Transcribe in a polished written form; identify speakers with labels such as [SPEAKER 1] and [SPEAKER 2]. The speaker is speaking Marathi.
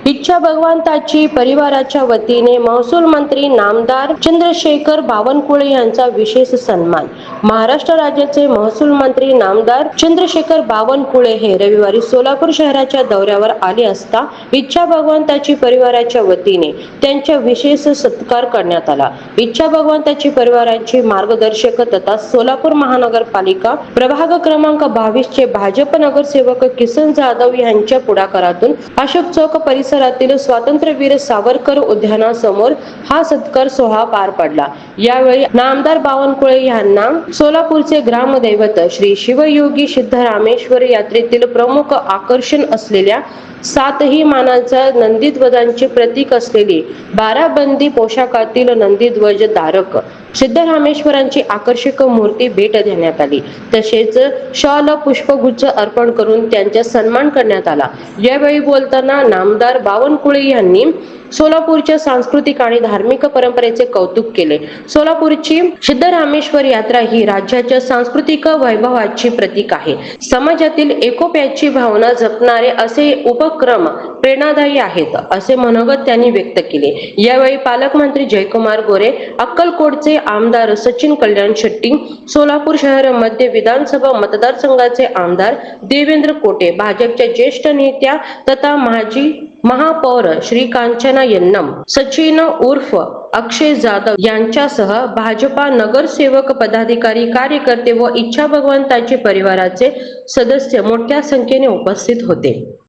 [SPEAKER 1] इच्छा भगवंताची परिवाराच्या वतीने महसूल मंत्री नामदार चंद्रशेखर बावनकुळे यांचा विशेष सन्मान। महाराष्ट्र राज्याचे महसूल मंत्री नामदार चंद्रशेखर बावनकुळे हे रविवारी सोलापूर शहराच्या दौऱ्यावर आले असता इच्छा भगवंताची परिवाराच्या वतीने त्यांचा विशेष सत्कार करण्यात आला। इच्छा भगवंताची परिवाराची मार्गदर्शक तथा सोलापूर महानगरपालिका प्रभाग क्रमांक 22 चे भाजप नगरसेवक किसन जाधव यांच्या पुढाकारातून अशोक चौक परिसरातील स्वातंत्र्यवीर सावरकर उद्यानासमोर हा सत्कार सोहळा पार पडला। यावेळी नामदार बावनकुळे यांना सोलापूरचे ग्रामदैवत श्री शिवयोगी सिद्धरामेश्वर यात्रेतील प्रमुख आकर्षण असलेल्या सातही मानाचा नंदीध्वजांचे प्रतीक असलेली 12 बंदी पोशाखातील नंदीध्वज धारक सिद्धरामेश्वरांची आकर्षक मूर्ती भेट देण्यात आली। तसेच शॉल पुष्पगुच्छ अर्पण करून त्यांचा सन्मान करण्यात आला। यावेळी बोलताना नामदार बावनकुळे यांनी सोलापूरच्या सांस्कृतिक आणि धार्मिक परंपरेचे कौतुक केले। सोलापूरची सिद्धरामेश्वर यात्रा ही राज्याच्या सांस्कृतिक वैभवाची प्रतीक आहे। समाजातील एकोप्याची भावना जपणारे असे उपक्रम प्रेरणादायी आहेत असे मनोगत त्यांनी व्यक्त केले। यावेळी पालकमंत्री जयकुमार गोरे, अक्कलकोटचे आमदार सचिन कल्याण शेट्टी, सोलापूर शहर मध्य विधानसभा मतदारसंघाचे आमदार देवेंद्र कोटे, भाजपच्या ज्येष्ठ नेत्या तथा माजी महापौर श्री कांचना यन्नम, सचिन उर्फ अक्षय जाधव यांच्यासह भाजपा नगरसेवक, पदाधिकारी, कार्यकर्ते व इच्छा भगवंताची परिवाराचे सदस्य मोठ्या संख्येने उपस्थित होते।